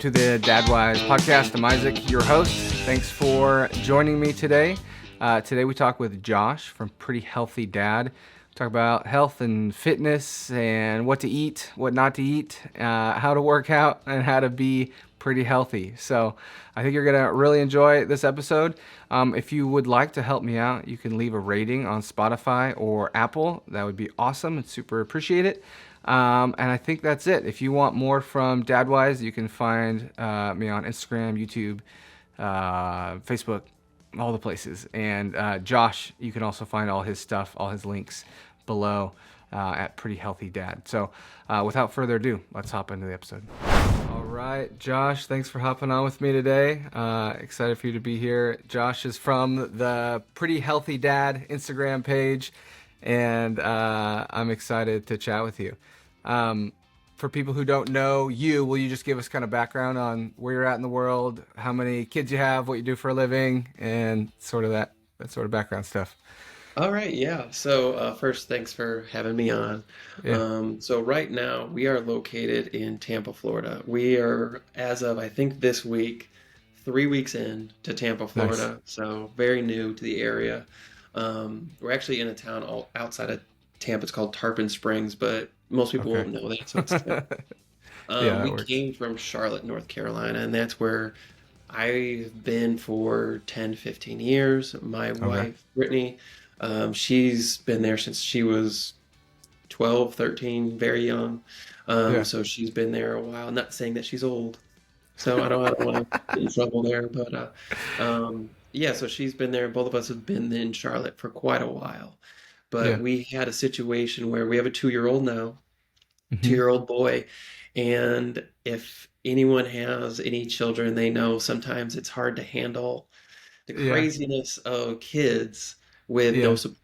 to the DadWise podcast. I'm Isaac, your host. Thanks for joining me today. Today we talk with Josh from Pretty Healthy Dad. We talk about health and fitness and what to eat, what not to eat, how to work out, and how to be pretty healthy. So I think you're going to really enjoy this episode. If you would like to help me out, you can leave a rating on Spotify or Apple. That would be awesome and super appreciate it. And I think that's it. If you want more from DadWise, you can find me on Instagram, YouTube, Facebook, all the places. And Josh, you can also find all his stuff, all his links below at Pretty Healthy Dad. So without further ado, let's hop into the episode. All right, Josh, thanks for hopping on with me today. Excited for you to be here. Josh is from the Pretty Healthy Dad Instagram page, and I'm excited to chat with you. For people who don't know you, will you just give us kind of background on where you're at in the world, how many kids you have, what you do for a living, and sort of that sort of background stuff? All right, yeah. So first, thanks for having me on. Yeah, So right now we are located in Tampa, Florida. We are, as of I think this week, 3 weeks in to Tampa, nice. Florida. So very new to the area. We're actually in a town outside of Tampa. It's called Tarpon Springs, but most people Okay. won't know that. So it's Tampa. Yeah, that We works. came from Charlotte, North Carolina, and that's where I've been for 10, 15 years. My Okay. wife, Brittany, she's been there since she was 12, 13, very young. Yeah. So she's been there a while. Not saying that she's old, so I don't want to get in trouble there, but yeah, so she's been there. Both of us have been in Charlotte for quite a while. But Yeah. we had a situation where we have a 2-year-old now, Hmm. 2-year-old boy. And if anyone has any children, they know sometimes it's hard to handle the Yeah. craziness of kids with no Yeah. support.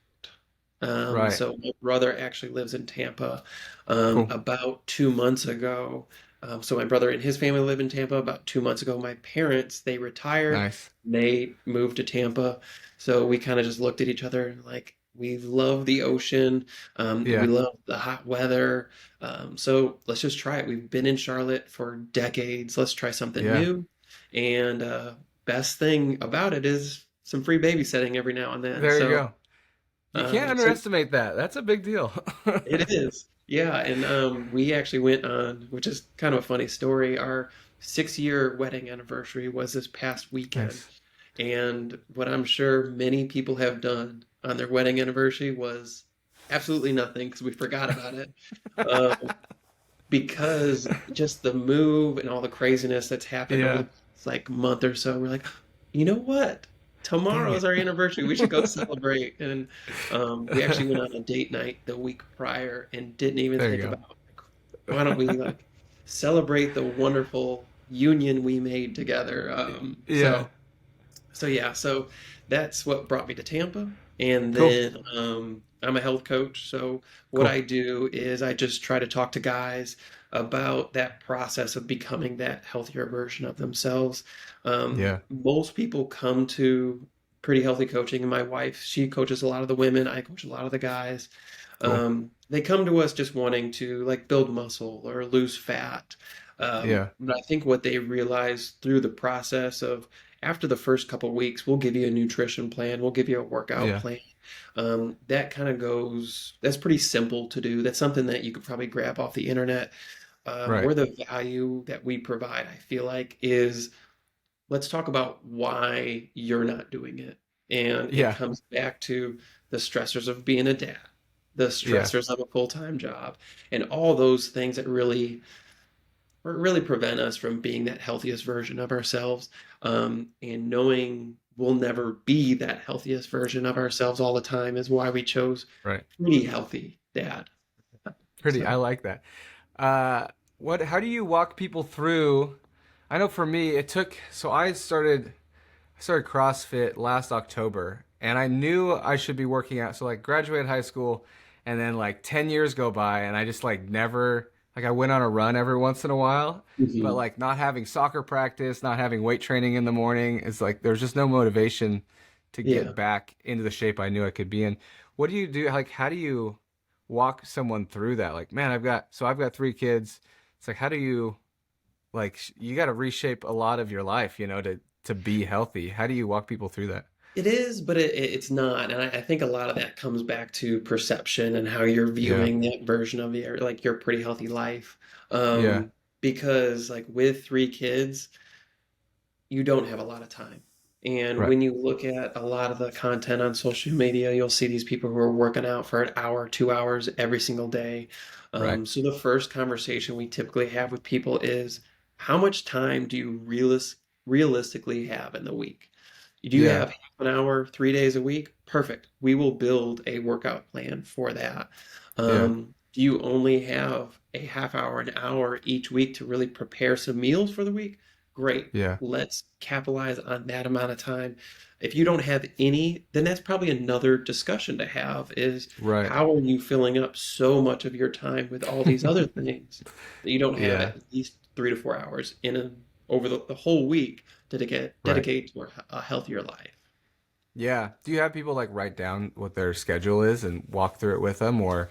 Right. So my brother actually lives in Tampa. Cool. About 2 months ago, so my brother and his family live in Tampa. About 2 months ago, my parents, they retired. Nice. They moved to Tampa. So we kind of just looked at each other and like, we love the ocean. We Yeah. love the hot weather. So let's just try it. We've been in Charlotte for decades. Let's try something Yeah. new. And best thing about it is some free babysitting every now and then. There you So, go. You can't so underestimate that. That's a big deal. it is. Yeah. And we actually went on, which is kind of a funny story. Our 6-year wedding anniversary was this past weekend. Nice. And what I'm sure many people have done on their wedding anniversary was absolutely nothing because we forgot about it. Uh, because just the move and all the craziness that's happened over the Yeah. past, like month or so, we're like, you know what? Dang Tomorrow is it. our anniversary. We should go celebrate. And we actually went on a date night the week prior and didn't even There you think go. about like, why don't we like celebrate the wonderful union we made together. Yeah. So yeah, so that's what brought me to Tampa. And Cool. then I'm a health coach. So what Cool. I do is I just try to talk to guys about that process of becoming that healthier version of themselves. Yeah. Most people come to Pretty Healthy Coaching, and my wife, she coaches a lot of the women. I coach a lot of the guys. Cool. They come to us just wanting to like build muscle or lose fat. Yeah. But I think what they realize through the process of after the first couple weeks, we'll give you a nutrition plan, we'll give you a workout Yeah. plan. That kind of goes, that's pretty simple to do. That's something that you could probably grab off the internet. Right. Where the value that we provide, I feel like, is let's talk about why you're not doing it. And it Yeah. comes back to the stressors of being a dad, the Yeah. stressors of a full-time job, and all those things that really prevent us from being that healthiest version of ourselves. And knowing we'll never be that healthiest version of ourselves all the time is why we chose Right. Pretty Healthy Dad. Pretty. I So, like that. Uh, how do you walk people through? I know for me, it took, so I started CrossFit last October and I knew I should be working out. So like graduated high school and then like 10 years go by and I just like never, like I went on a run every once in a while, but mhm. like not having soccer practice, not having weight training in the morning, it's like there's just no motivation to Yeah. get back into the shape I knew I could be in. What do you do? Like, how do you walk someone through that? Like, man, I've got 3 kids. It's like, how do you like you got to reshape a lot of your life, to be healthy. How do you walk people through that? It is, but it's not. And I think a lot of that comes back to perception and how you're Yeah. viewing that version of your pretty healthy life. Yeah. Because like with three kids, you don't have a lot of time. And Right. when you look at a lot of the content on social media, you'll see these people who are working out for an hour, 2 hours every single day. Right. So the first conversation we typically have with people is, how much time do you realistically have in the week? Do you Yeah. have half an hour, 3 days a week? Perfect. We will build a workout plan for that. Yeah. Do you only have a half hour, an hour each week to really prepare some meals for the week? Great. Yeah. Let's capitalize on that amount of time. If you don't have any, then that's probably another discussion to have is, Right. how are you filling up so much of your time with all these other things that you don't have Yeah. at least 3 to 4 hours over the whole week to Right. dedicate to a healthier life? Yeah. Do you have people like write down what their schedule is and walk through it with them, or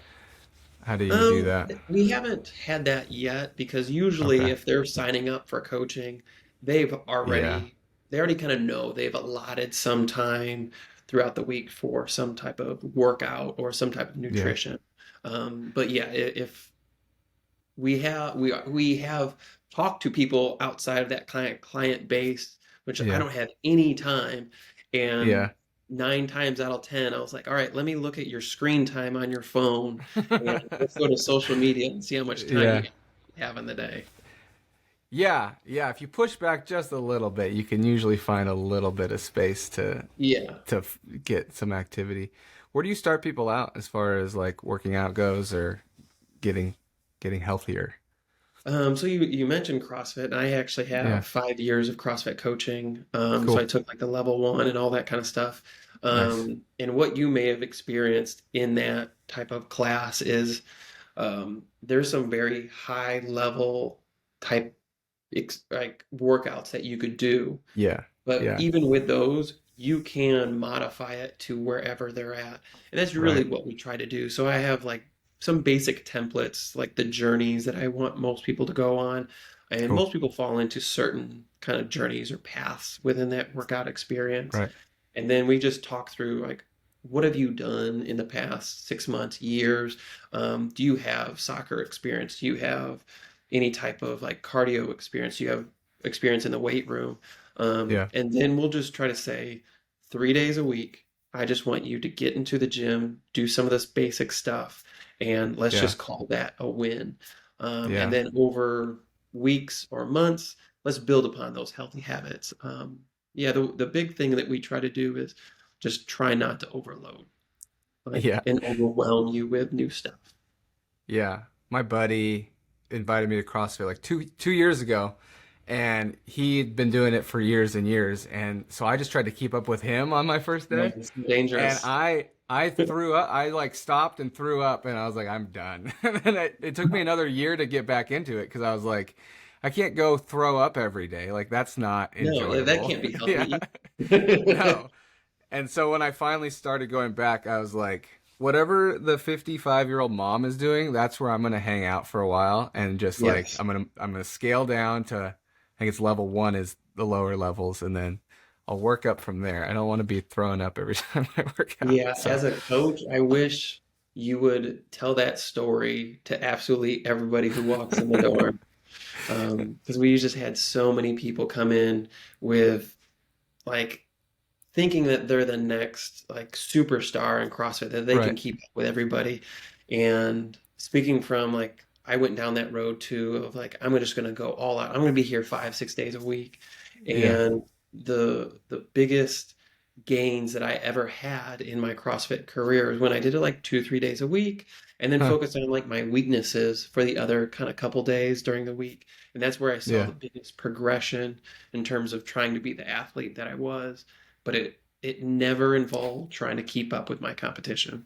how do you do that? We haven't had that yet because usually Okay. if they're signing up for coaching, they've Yeah. already they already kind of know they've allotted some time throughout the week for some type of workout or some type of Yeah. nutrition. But yeah, if we have talked to people outside of that client base, which I Yeah. don't have any time, and Yeah. 9 times out of 10, I was like, all right, let me look at your screen time on your phone and let's go to social media and see how much time Yeah. you have in the day. Yeah. Yeah. If you push back just a little bit, you can usually find a little bit of space Yeah. get some activity. Where do you start people out as far as like working out goes or getting getting healthier? So you mentioned CrossFit, and I actually Yeah. have 5 years of CrossFit coaching. So I Cool. took like the level one and all that kind of stuff. Nice. And what you may have experienced in that type of class is, there's some very high level type like workouts that you could do, Yeah. but Yeah. even with those, you can modify it to wherever they're at. And that's really Right. what we try to do. So I have like some basic templates, like the journeys that I want most people to go on. And Cool. most people fall into certain kind of journeys or paths within that workout experience. Right. And then we just talk through like, what have you done in the past 6 months, years? Do you have soccer experience? Do you have any type of like cardio experience? Do you have experience in the weight room? Yeah. And then we'll just try to say 3 days a week, I just want you to get into the gym, do some of this basic stuff, and let's Yeah. just call that a win. And Yeah. then over weeks or months, let's build upon those healthy habits. Yeah, the big thing that we try to do is just try not to overload, like, Yeah. and overwhelm you with new stuff. Yeah. My buddy invited me to CrossFit like two years ago, and he'd been doing it for years and years. And so I just tried to keep up with him on my first Yeah, day. it's And dangerous. I threw up. I like stopped and threw up, and I was like, I'm done. And it took me another year to get back into it because I was like, I can't go throw up every day. Like that's not No, that enjoyable. can't be Yeah. healthy. No. And so when I finally started going back, I was like, whatever the 55-year-old mom is doing, that's where I'm gonna hang out for a while and just like Yes. I'm gonna scale down to I think it's level one is the lower levels, and then I'll work up from there. I don't want to be throwing up every time I work out. Yeah, So as a coach, I wish you would tell that story to absolutely everybody who walks in the door. Because we just had so many people come in with like thinking that they're the next like superstar in CrossFit, that they can right. keep up with everybody. And speaking from like, I went down that road too of like, I'm just going to go all out. I'm going to be here 5, 6 days a week. Yeah. And the biggest gains that I ever had in my CrossFit career is when I did it like 2, 3 days a week and then Huh. focused on like my weaknesses for the other kind of couple days during the week. And that's where I saw Yeah. the biggest progression in terms of trying to be the athlete that I was. But it never involved trying to keep up with my competition.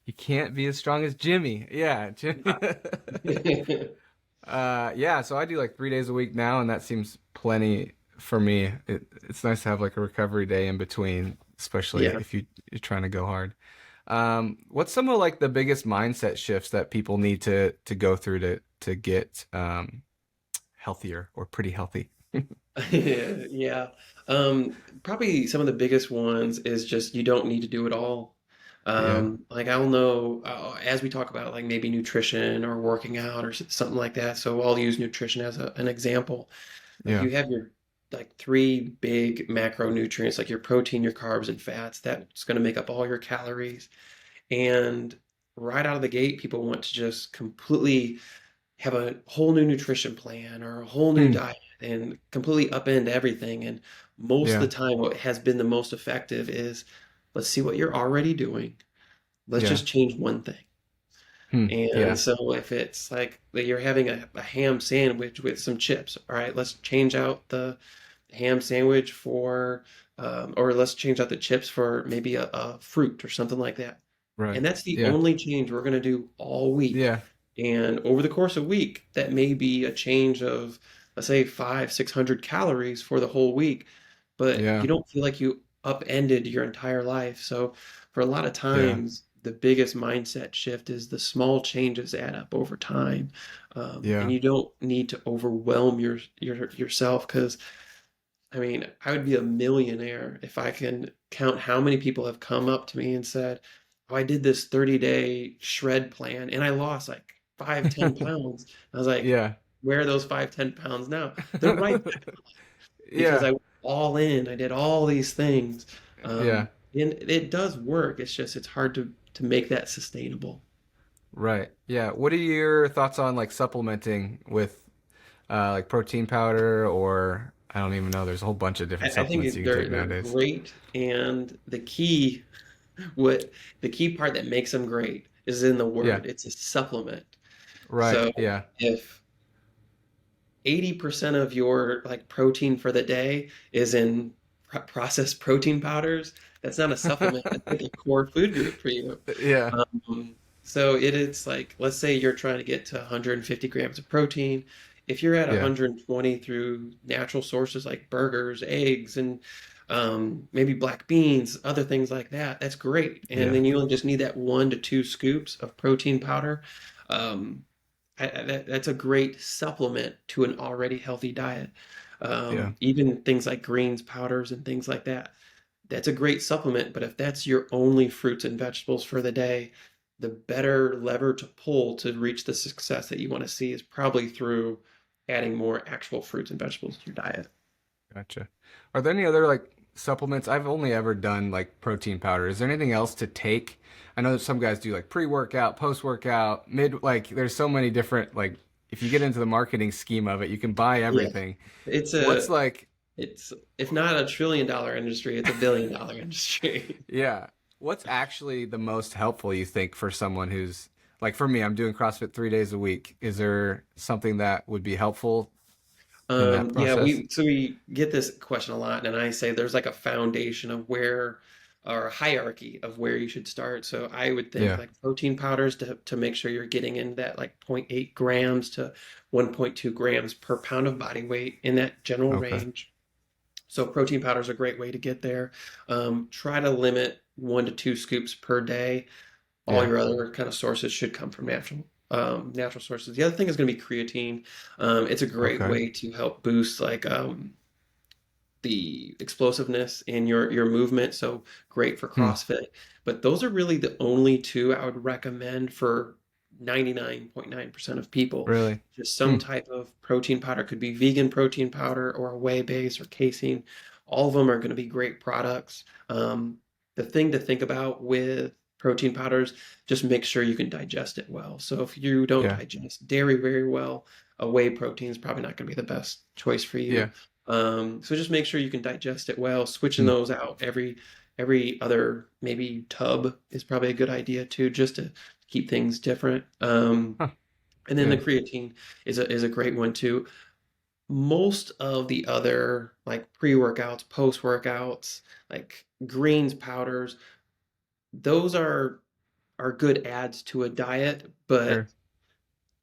You can't be as strong as Jimmy. Yeah. Jimmy. Yeah, so I do like 3 days a week now, and that seems plenty for me. It's nice to have like a recovery day in between, especially Yeah. if you're trying to go hard. What's some of like the biggest mindset shifts that people need to go through to get healthier or pretty healthy? Yeah. Probably some of the biggest ones is just you don't need to do it all. Yeah. Like I'll know as we talk about like maybe nutrition or working out or something like that. So I'll use nutrition as an example. Like Yeah. you have your like three big macronutrients, like your protein, your carbs, and fats. That's going to make up all your calories. And right out of the gate, people want to just completely have a whole new nutrition plan or a whole new Hmm. diet and completely upend everything. And most of the Yeah. time, what has been the most effective is let's see what you're already doing. Let's Yeah. just change one thing. Hmm. And Yeah. so if it's like that you're having a ham sandwich with some chips, all right, let's change out the ham sandwich for, or let's change out the chips for maybe a fruit or something like that. And Right. that's the Yeah. only change we're going to do all week. Yeah. And over the course of a week, that may be a change of, let's say, 600 calories for the whole week, but Yeah. you don't feel like you upended your entire life. So for a lot of Yeah. times, the biggest mindset shift is the small changes add up over time. And Yeah. you don't need to overwhelm yourself because I mean, I would be a millionaire if I can count how many people have come up to me and said, "Oh, I did this 30-day shred plan and I lost like 5, 10 pounds." I was like, Yeah. "Where are those 5, 10 pounds now?" They're right there because Yeah. I went all in. I did all these things. Yeah. And it does work. It's just it's hard to make that sustainable. Right. Yeah. What are your thoughts on like supplementing with like protein powder or I don't even know. There's a whole bunch of different I think supplements you can take they're nowadays. great, and what the key part that makes them great is in the Yeah. word. It's a supplement. Right. So Yeah. if 80% of your like protein for the day is in processed protein powders, that's not a supplement. That's like a core food group for you. Yeah. So it's like, let's say you're trying to get to 150 grams of protein. If you're at Yeah. 120 through natural sources like burgers, eggs, and maybe black beans, other things like that, that's great. And Yeah. then you only just need that 1 to 2 scoops of protein powder. Um, that's a great supplement to an already healthy diet. Yeah. Even things like greens powders and things like that. That's a great supplement, but if that's your only fruits and vegetables for the day, the better lever to pull to reach the success that you want to see is probably through adding more actual fruits and vegetables to your diet. Gotcha. Are there any other like supplements? I've only ever done like protein powder. Is there anything else to take? I know that some guys do like pre-workout, post-workout, mid, like there's so many different like if you get into the marketing scheme of it, you can buy Yeah, everything. it's What's a like, it's if not $1 trillion industry, it's $1 billion industry. yeah, what's actually the most helpful you think for someone who's like for me, I'm doing CrossFit 3 days a week. Is there something that would be helpful in that Yeah, process? we get this question a lot, and I say there's like a foundation of where or a hierarchy of where you should start. So I would think Yeah. like protein powders to make sure you're getting in that like zero point 0.8 grams to 1.2 grams per pound of body weight in that general Okay. range. So protein powder is a great way to get there. Try to limit 1 to 2 scoops per day. All Yeah. your other kind of sources should come from natural sources. The other thing is going to be creatine. It's a great Okay. way to help boost like the explosiveness in your movement. So great for Hmm. CrossFit. But those are really the only two I would recommend for 99.9% of people. Really? Just Hmm. some type of protein powder, could be vegan protein powder or a whey base or casein. All of them are going to be great products. The thing to think about with protein powders, just make sure you can digest it well. So if you don't Yeah. digest dairy very well, a whey protein is probably not going to be the best choice for you. Yeah. So just make sure you can digest it well. Switching Hmm. those out every other maybe tub is probably a good idea too, just to keep things different. Huh. And then the Yeah. creatine is a great one too. Most of the other like pre-workouts, post-workouts, like greens powders, those are good adds to a diet, but Sure.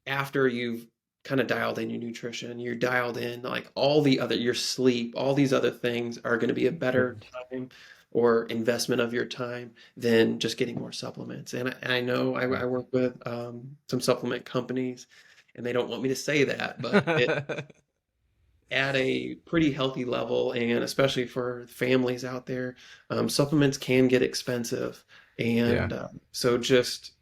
after you've kind of dialed in your nutrition, you're dialed in like all the other your sleep, all these other things are going to be a Sure. better time or investment of your time than just getting more supplements. And I know I work with some supplement companies, and they don't want me to say that, but at a pretty healthy level, and especially for families out there, supplements can get expensive. Yeah. And so just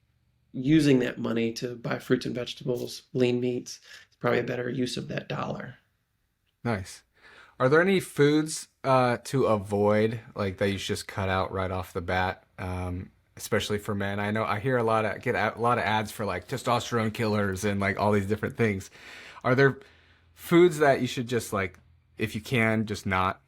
using that money to buy fruits and vegetables, lean meats, is probably a better use of that dollar. Nice. Are there any foods to avoid, like that you should just cut out right off the bat, especially for men? I know I hear a lot of ads for like testosterone killers and like all these different things. Are there foods that you should just like, if you can, just not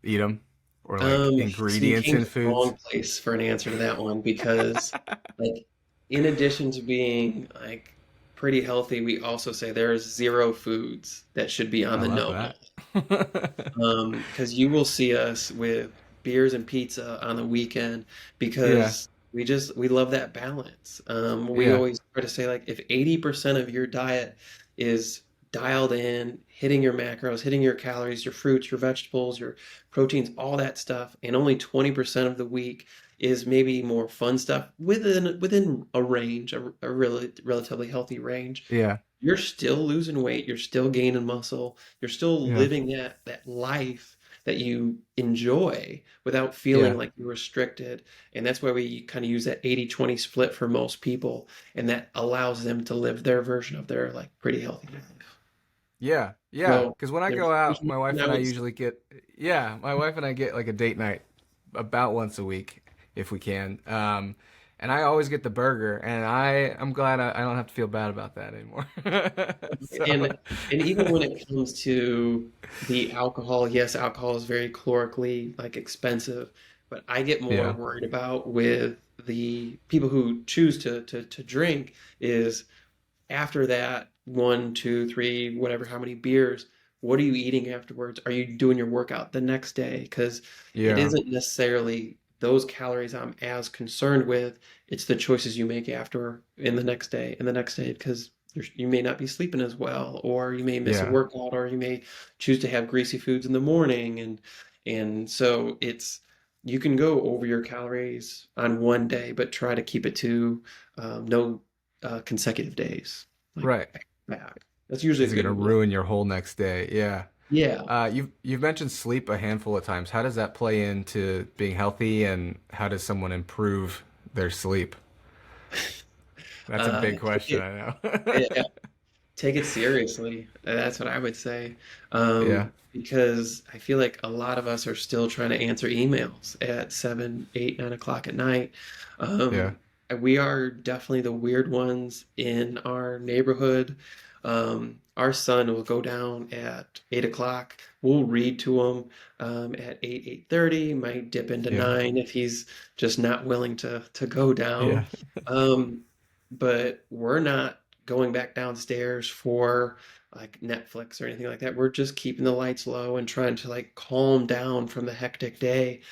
eat them, or like So you ingredients came in to the foods? wrong place for an answer to that one because, like, in addition to being like pretty healthy, we also say there's zero foods that should be on I the love no-no. that. Because you will see us with beers and pizza on the weekend Yeah, because we love that balance. We yeah, always try to say like if 80% of your diet is dialed in, hitting your macros, hitting your calories, your fruits, your vegetables, your proteins, all that stuff, and only 20% of the week is maybe more fun stuff within a range, a really relatively healthy range, yeah, you're still losing weight, you're still gaining muscle, you're still yeah, living that life that you enjoy without feeling yeah, like you're restricted. And that's why we kind of use that 80-20 split for most people, and that allows them to live their version of their like pretty healthy life. yeah, yeah. So Because when I go there's out, my wife and I and I would usually get, yeah, my wife and I get like a date night about once a week if we can. And I always get the burger, and I'm glad I don't have to feel bad about that anymore. So, and even when it comes to the alcohol, yes, alcohol is very calorically like expensive, but I get more yeah, worried about with the people who choose to drink is after that one, two, three, whatever, how many beers, what are you eating afterwards? Are you doing your workout the next day? Because it yeah, isn't necessarily those calories I'm as concerned with. It's the choices you make after in the next day and the next day because you may not be sleeping as well, or you may miss a yeah, workout, or you may choose to have greasy foods in the morning, and so it's you can go over your calories on one day, but try to keep it to no consecutive days like right. back. That's usually a Is it good gonna rule. ruin your whole next day? Yeah. Yeah. You've mentioned sleep a handful of times. How does that play into being healthy, and how does someone improve their sleep? That's a big Take question, it, I yeah, know. take it seriously. That's what I would say. Yeah, Because I feel like a lot of us are still trying to answer emails at 7, 8, 9 o'clock at night. yeah, Um, we are definitely the weird ones in our neighborhood. Our son will go down at 8 o'clock. We'll read to him at 8, 8:30, might dip into yeah, 9 if he's just not willing to go yeah, down. Um, but we're not going back downstairs for like Netflix or anything like that. We're just keeping the lights low and trying to like calm down from the hectic day.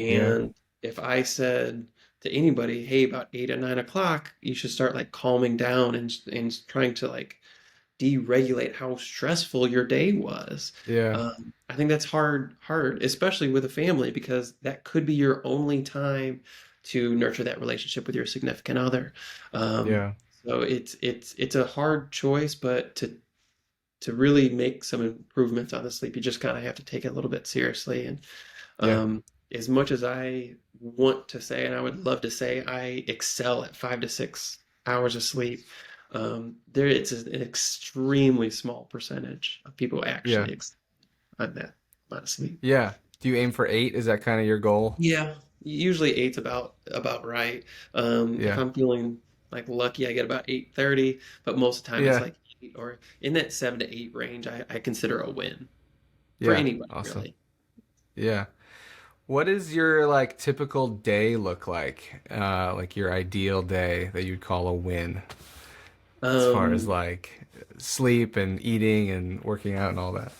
yeah, And if I said to anybody, hey, about 8 or 9 o'clock, you should start like calming down and trying to like deregulate how stressful your day was. yeah, I think that's hard, especially with a family, because that could be your only time to nurture that relationship with your significant other. Um, yeah, so it's a hard choice, but to really make some improvements on the sleep, you just kind of have to take it a little bit seriously. And yeah, um, as much as I want to say, and I would love to say, I excel at 5 to 6 hours of sleep. There, it's an extremely small percentage of people yeah, actually excel on that amount of sleep. yeah. Do you aim for 8? Is that kind of your goal? Yeah, usually eight's about right. If Yeah, I'm feeling like lucky, I get about 8:30, but most of the time it's yeah, like 8 or in that 7 to 8 range. I consider a win for yeah. anybody Awesome. really. Yeah. What does your like typical day look like? Like your ideal day that you'd call a win, as far as Um, like sleep and eating and working out and all that.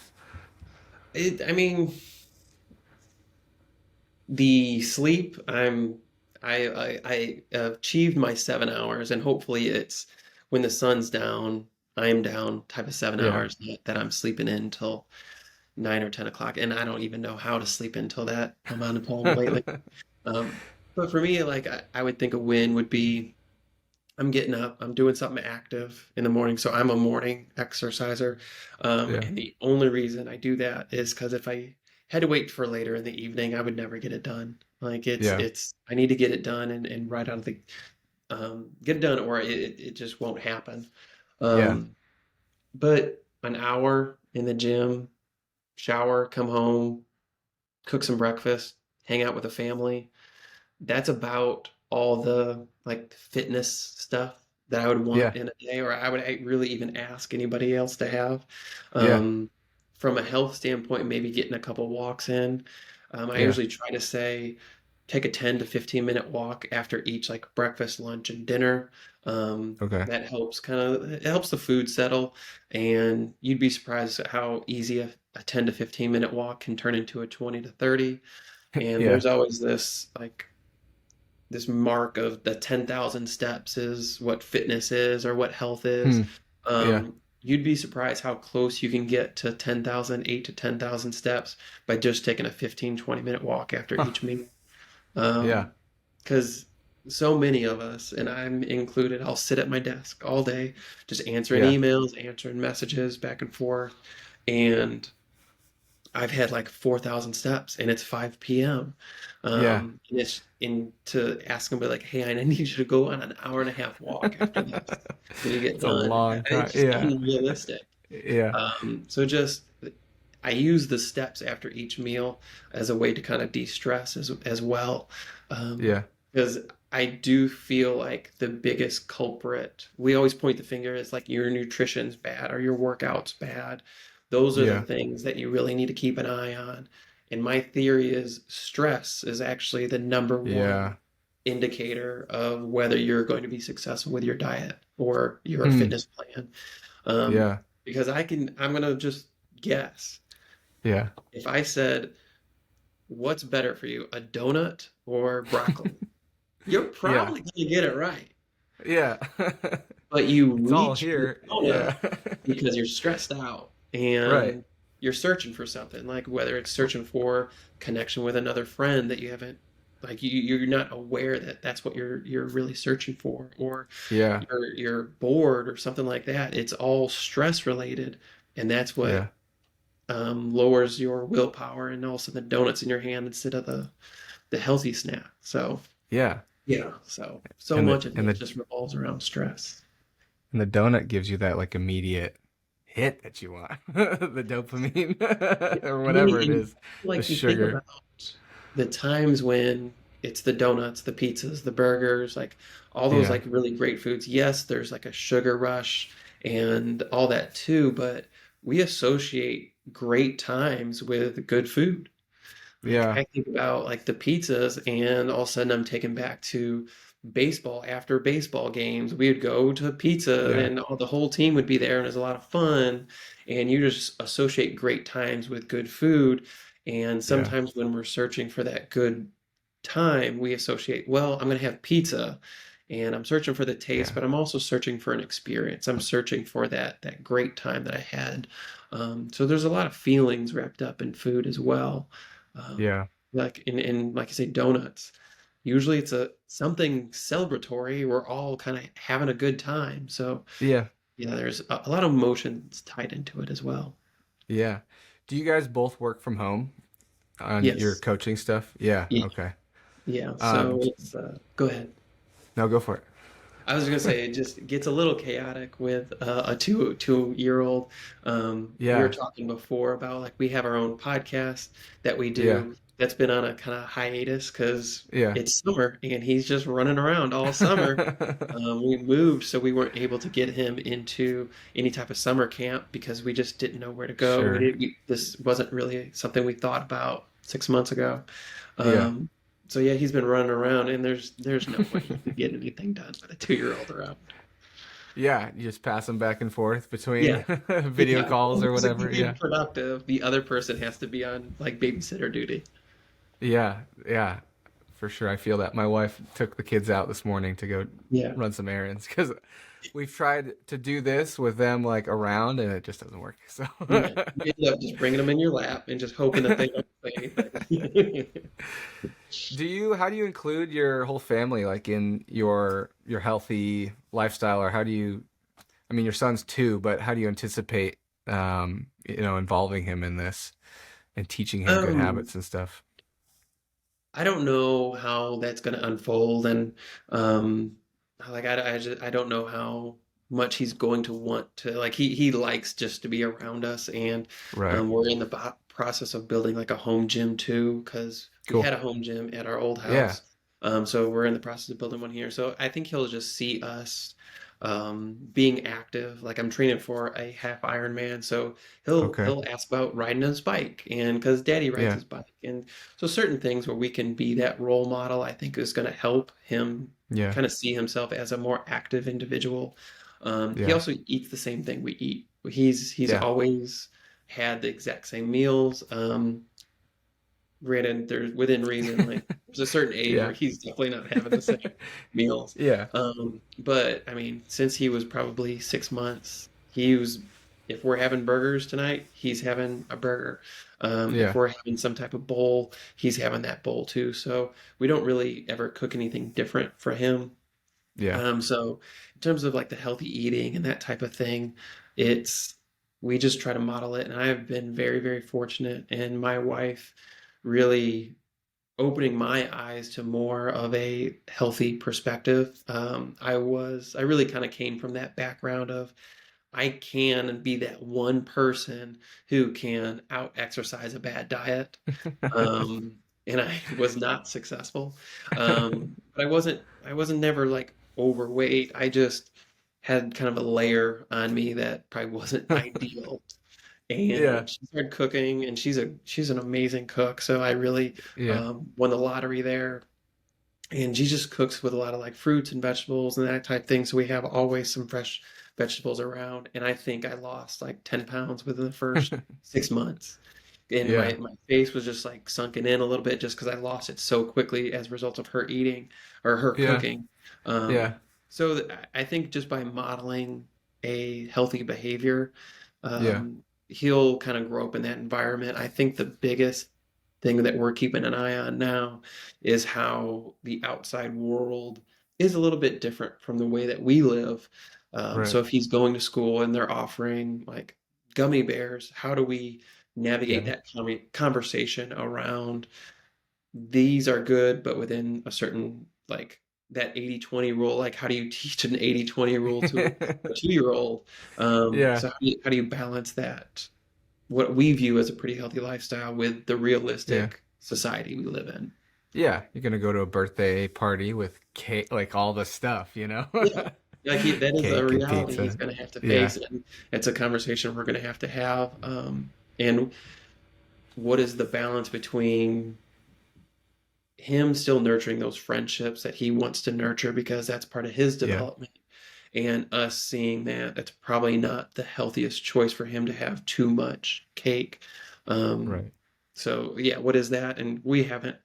I mean, the sleep, I achieved my 7 hours, and hopefully it's when the sun's down, I'm down type of seven Yeah. hours that I'm sleeping in until 9 or 10 o'clock, and I don't even know how to sleep until that amount of time lately. Um, but for me, like I would think a win would be I'm getting up, I'm doing something active in the morning. So I'm a morning exerciser. Yeah. And the only reason I do that is because if I had to wait for later in the evening, I would never get it done. Like Yeah. I need to get it done and right out of the, get it done or it just won't happen. Yeah. Um, but an hour in the gym, shower, come home, cook some breakfast, hang out with the family. That's about all the like fitness stuff that I would Yeah. want in a day, or I would really even ask anybody else to have. Yeah. Um, from a health standpoint, maybe getting a couple walks in. I Yeah. usually try to say take a 10 to 15-minute walk after each like breakfast, lunch, and dinner. Okay. That helps it helps the food settle, and you'd be surprised at how easy a 10 to 15-minute walk can turn into a 20 to 30. And Yeah. there's always this mark of the 10,000 steps is what fitness is or what health is. Hmm. Yeah. You'd be surprised how close you can get to 10,000, 8 to 10,000 steps by just taking a 15-20 minute walk after Huh. each meal. Yeah. Because so many of us, and I'm included, I'll sit at my desk all day just answering Yeah. emails, answering messages back and forth. And I've had like 4,000 steps and it's 5 p.m. Yeah. And it's in to ask them, be like, hey, I need you to go on an hour and a half walk after this when you get It's a done. long time. It's just Yeah. unrealistic. Yeah. So just I use the steps after each meal as a way to kind of de-stress as well. Yeah. Because I do feel like the biggest culprit, we always point the finger as like your nutrition's bad or your workout's bad. Those are the Yeah. things that you really need to keep an eye on. And my theory is stress is actually the number one Yeah. indicator of whether you're going to be successful with your diet or your Hmm. fitness plan. Um, Yeah. because I'm gonna just guess. Yeah. If I said, what's better for you, a donut or broccoli? You're Yeah. probably gonna get it right. Yeah. But you It's all reach for the here. donut Yeah. because you're stressed out Right. and you're searching for something, like whether it's searching for connection with another friend that you haven't, like you're not aware that that's what you're really searching for, or Yeah. you're bored or something like that. It's all stress related, and that's what Yeah. lowers your willpower, and also the donuts in your hand instead of the healthy snack. So Yeah. yeah, so And the much of and it the just revolves around stress. and the donut gives you that like immediate hit that you want. The dopamine or And then whatever it is. The like you think sugar. about the times when it's the donuts, the pizzas, the burgers, like all those Yeah. like really great foods. Yes, there's like a sugar rush and all that too, but we associate great times with good food. Like Yeah. I think about like the pizzas, and all of a sudden I'm taken back to baseball. After baseball games, we would go to pizza, Yeah. and the whole team would be there, and it was a lot of fun. And you just associate great times with good food. And Yeah. sometimes when we're searching for that good time, we associate, well, I'm going to have pizza, and I'm searching for the taste, Yeah. but I'm also searching for an experience. I'm searching for that great time that I had. So there's a lot of feelings wrapped up in food as well. Um, Yeah. like in like I say, donuts. Usually it's a something celebratory. We're all kind of having a good time. So Yeah. yeah, there's a lot of emotions tied into it as well. Yeah. Do you guys both work from home on your Yes. coaching stuff? Yeah. Yeah. Okay. Yeah. So Um, it's go ahead. no, go for it. I was gonna say it just gets a little chaotic with a two-year old. We were Yeah. talking before about like we have our own podcast that we Yeah. do that's been on a kind of hiatus because Yeah. it's summer and he's just running around all summer. We moved, so we weren't able to get him into any type of summer camp because we just didn't know where to go. Sure. This wasn't really something we thought about 6 months ago. Yeah. Um, so yeah, he's been running around, and there's no way he could get anything done with a 2-year-old around. Yeah. You just pass them back and forth between Yeah, video yeah. calls or To whatever. keep him Yeah. productive, the other person has to be on like babysitter duty. Yeah. Yeah. for sure. I feel that. My wife took the kids out this morning to go Yeah. run some errands because we've tried to do this with them like around and it just doesn't work. So Yeah. You end up just bringing them in your lap and just hoping that they don't say anything. how do you include your whole family like in your healthy lifestyle, or how do you, I mean, your son's 2, but how do you anticipate involving him in this and teaching him good Um, habits and stuff? I don't know how that's going to unfold, and um, I don't know how much he's going to want to. Like he likes just to be around us, and Right. we're in the process of building like a home gym too, because we Cool. had a home gym at our old Yeah. house. So we're in the process of building one here. So I think he'll just see us being active. Like I'm training for a half Ironman, so Okay. he'll ask about riding his bike, and because Daddy rides Yeah. his bike, and so certain things where we can be that role model, I think is going to help him Yeah. kind of see himself as a more active individual. He Yeah. also eats the same thing we eat. He's Yeah. always had the exact same meals. Granted, there's within reason, like there's a certain age where Yeah. he's definitely not having the same meals. Yeah. But I mean, since he was probably 6 months, he was, if we're having burgers tonight, he's having a burger. If Yeah. we're having some type of bowl, he's having that bowl too. So we don't really ever cook anything different for him. Yeah. So in terms of like the healthy eating and that type of thing, it's we just try to model it. And I have been very, very fortunate, and my wife really opening my eyes to more of a healthy perspective. I really kind of came from that background of I can be that one person who can out exercise a bad diet. And I was not successful. But I wasn't never like overweight. I just had kind of a layer on me that probably wasn't ideal. Yeah. And she started cooking, and she's an amazing cook. So I really Yeah. won the lottery there. And she just cooks with a lot of like fruits and vegetables and that type thing. So we have always some fresh vegetables around. And I think I lost like 10 pounds within the first 6 months. And Yeah. my face was just like sunken in a little bit just because I lost it so quickly as a result of her eating or her Yeah. cooking. Yeah. I think just by modeling a healthy behavior, Yeah. he'll kind of grow up in that environment. I think the biggest thing that we're keeping an eye on now is how the outside world is a little bit different from the way that we live. Right. So if he's going to school and they're offering like gummy bears, how do we navigate Yeah. that conversation around these are good, but within a certain like that 80-20 rule, like how do you teach an 80-20 rule to a 2-year-old? Yeah. So how do you balance that, what we view as a pretty healthy lifestyle with the Yeah. realistic society we live in? Yeah. You're gonna go to a birthday party with cake, like all the stuff, you know? Yeah. Like that is a Cake and reality he's pizza. going to have to Yeah. face, and it's a conversation we're going to have. And what is the balance between him still nurturing those friendships that he wants to nurture because that's part of his Yeah. development, and us seeing that it's probably not the healthiest choice for him to have too much cake. Um, Right. so yeah, what is that? And we haven't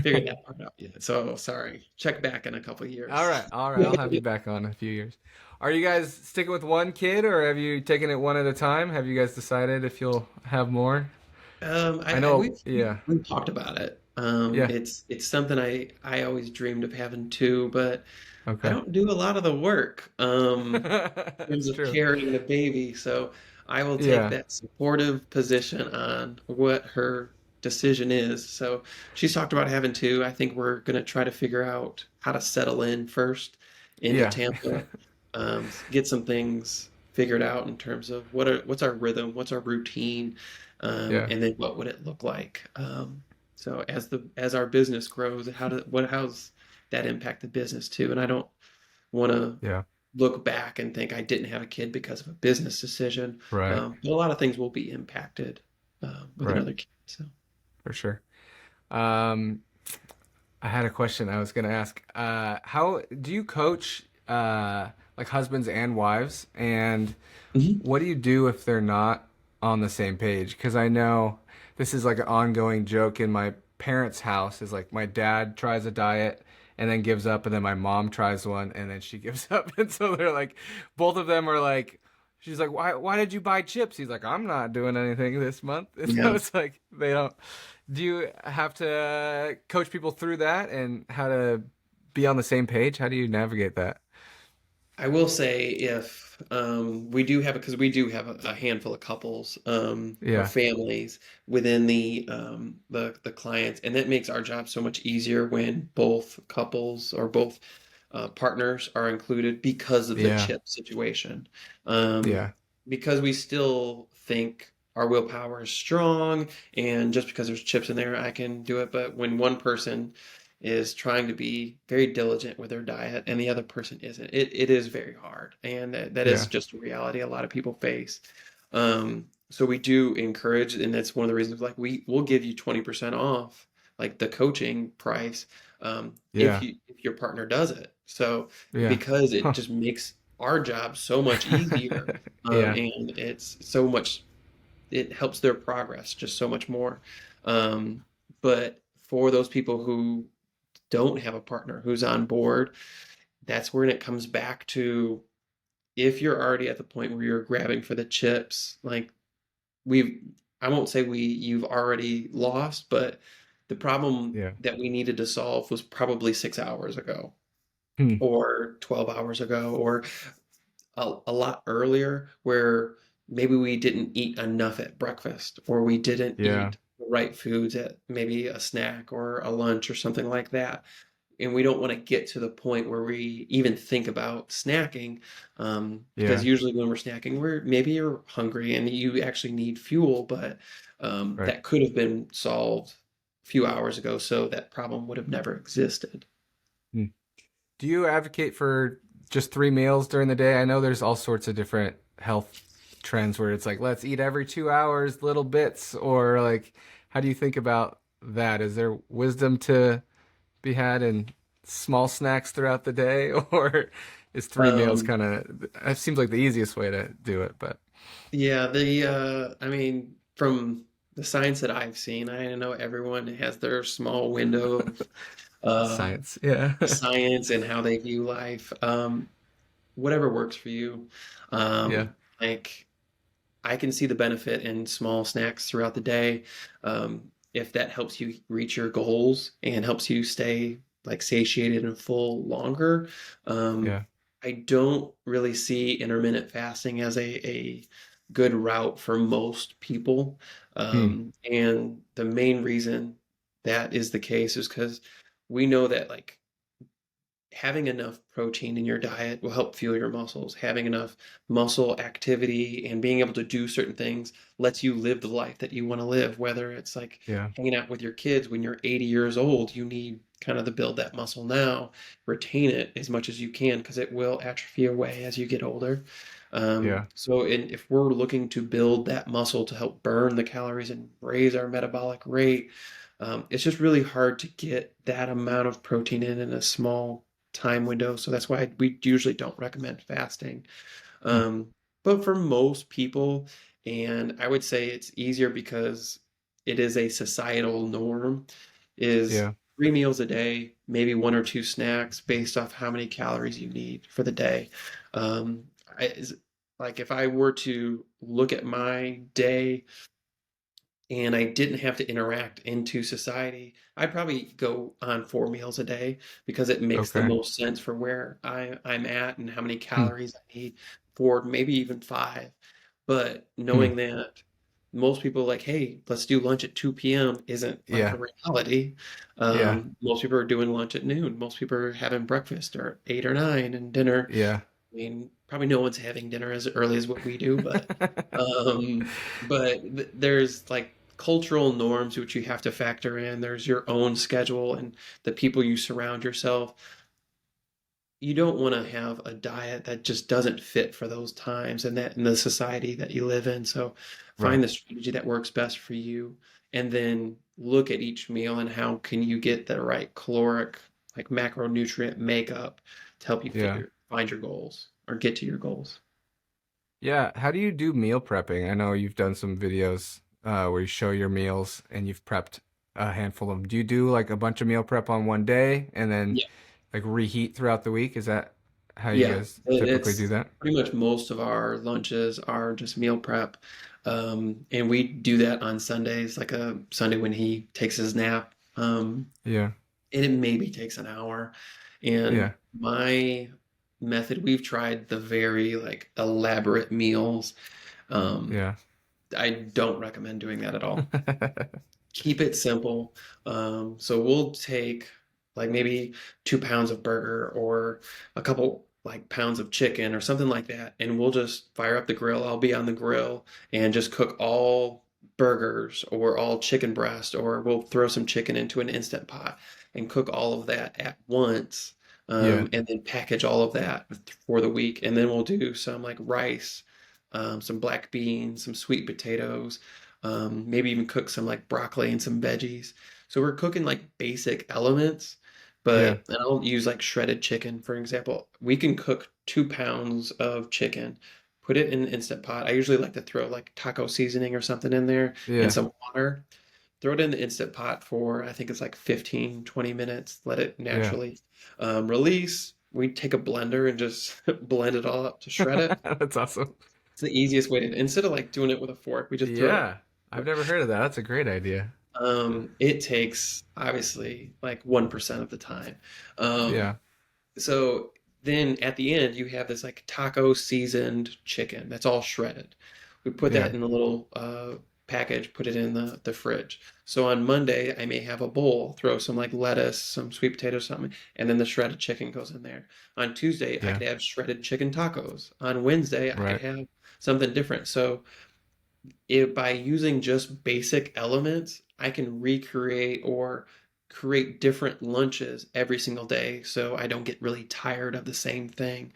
figured that part out yet. So sorry. Check back in a couple of All years. right. All right. I'll have you back on in a few years. Are you guys sticking with one kid, or have you taken it one at a time? Have you guys decided if you'll have more? I know. Yeah. We've talked about it. Yeah. It's something I always dreamed of having too, but I Okay. don't do a lot of the work in terms That's of true. carrying the baby. So I will take Yeah. that supportive position on what her decision is. So she's talked about having two. I think we're gonna try to figure out how to settle in first into Yeah. Tampa, get some things figured out in terms of what's our rhythm, what's our routine, Yeah. and then what would it look like. So as our business grows, how's that impact the business too? And I don't want to Yeah. look back and think I didn't have a kid because of a business decision. Right. But a lot of things will be impacted with Right. another kid. So For sure. Um, I had a question I was gonna ask. How do you coach like husbands and wives? And Mhm. what do you do if they're not on the same page? Because I know this is like an ongoing joke in my parents' house is like my dad tries a diet and then gives up, and then my mom tries one and then she gives up. And so they're like, both of them are like, she's like, why did you buy chips? He's like, I'm not doing anything this month. And so Yeah. it's like they don't. Do you have to coach people through that and how to be on the same page? How do you navigate that? I will say if we do have because we do have a handful of couples or Yeah, families within the clients, and that makes our job so much easier when both couples or both partners are included because of the yeah, chip situation. Um, yeah, because we still think our willpower is strong, and just because there's chips in there, I can do it. But when one person is trying to be very diligent with their diet and the other person isn't, it is very hard. And that is yeah, just a reality a lot of people face. So we do encourage, and that's one of the reasons like we'll give you 20% off like the coaching price yeah, if your partner does it. So yeah. because it Huh. just makes our job so much easier, Yeah, and it's so much it helps their progress just so much more. But for those people who don't have a partner who's on board, that's when it comes back to if you're already at the point where you're grabbing for the chips, like we've, I won't say you've already lost, but the problem yeah. that we needed to solve was probably 6 hours ago Hmm. or 12 hours ago or a lot earlier where maybe we didn't eat enough at breakfast or we didn't Yeah, eat the right foods at maybe a snack or a lunch or something like that. And we don't want to get to the point where we even think about snacking, because yeah, usually when we're snacking, we're maybe you're hungry and you actually need fuel, but right. that could have been solved a few hours ago, so that problem would have never existed. Hmm. Do you advocate for just 3 meals during the day? I know there's all sorts of different health trends where it's like, let's eat every 2 hours, little bits, or like, how do you think about that? Is there wisdom to be had in small snacks throughout the day, or is 3 meals Um, kind of, it seems like the easiest way to do it, but yeah, I mean, from the science that I've seen, I know everyone has their small window of uh, science, yeah. science and how they view life. Whatever works for you. Yeah, Like I can see the benefit in small snacks throughout the day. If that helps you reach your goals and helps you stay like satiated and full longer. Um, yeah. I don't really see intermittent fasting as a good route for most people. Hmm. And the main reason that is the case is because we know that like having enough protein in your diet will help fuel your muscles. Having enough muscle activity and being able to do certain things lets you live the life that you want to live. Whether it's like Yeah, hanging out with your kids when you're 80 years old, you need kind of to build that muscle now, retain it as much as you can because it will atrophy away as you get older. yeah. If we're looking to build that muscle to help burn the calories and raise our metabolic rate, it's just really hard to get that amount of protein in a small time window. So that's why we usually don't recommend fasting. Hmm. Um, but for most people, and I would say it's easier because it is a societal norm, is Yeah. 3 meals a day, maybe one or two snacks based off how many calories you need for the day. Um, like if I were to look at my day and I didn't have to interact into society, I'd probably go on 4 meals a day because it makes the Okay. most sense for where I'm at and how many Hmm. calories I need for maybe even five. But Hmm. knowing that most people like, hey, let's do lunch at 2 p.m. isn't like a Yeah. reality. Yeah. Most people are doing lunch at noon. Most people are having breakfast or 8 or 9 and dinner. Yeah. I mean, probably no one's having dinner as early as what we do, um, there's like cultural norms which you have to factor in. There's your own schedule and the people you surround yourself. You don't want to have a diet that just doesn't fit for those times and that in the society that you live in. So Right. find the strategy that works best for you and then look at each meal and how can you get the right caloric, like macronutrient makeup to help you Yeah. find your goals or get to your goals. Yeah. How do you do meal prepping? I know you've done some videos where you show your meals and you've prepped a handful of them. Do you do like a bunch of meal prep on one day and then Yeah. like reheat throughout the week? Is that how you Yeah, guys typically do it's that? pretty much most of our lunches are just meal prep. And we do that on Sundays, like a Sunday when he takes his nap. Yeah. And it maybe takes an hour. And Yeah. my method, we've tried the very like elaborate meals. Um, Yeah. I don't recommend doing that at all. Keep it simple. So we'll take like maybe 2 pounds of burger or a couple like pounds of chicken or something like that, and we'll just fire up the grill. I'll be on the grill and just cook all burgers or all chicken breast, or we'll throw some chicken into an instant pot and cook all of that at once. Yeah. And then package all of that for the week. And then we'll do some like rice, some black beans, some sweet potatoes, maybe even cook some like broccoli and some veggies. So we're cooking like basic elements, Yeah. but and I'll use like shredded chicken, for example. We can cook 2 pounds of chicken, put it in an instant pot. I usually like to throw like taco seasoning or something in there and Yeah. some water. Throw it in the instant pot for, I think it's like 15, 20 minutes. Let it Yeah. naturally release. We take a blender and just blend it all up to shred it. That's awesome. It's the easiest way to, instead of like doing it with a fork, we just throw it. Yeah. I've never heard of that. That's a great idea. It takes obviously like 1% of the time. Um, Yeah. so then at the end, you have this like taco seasoned chicken that's all shredded. We put Yeah. that in a little package, put it in the fridge. So on Monday, I may have a bowl, throw some like lettuce, some sweet potatoes, something, and then the shredded chicken goes in there. On Tuesday, I Yeah. could have shredded chicken tacos. On Wednesday, I could Right. have something different. So by using just basic elements, I can recreate or create different lunches every single day so I don't get really tired of the same thing.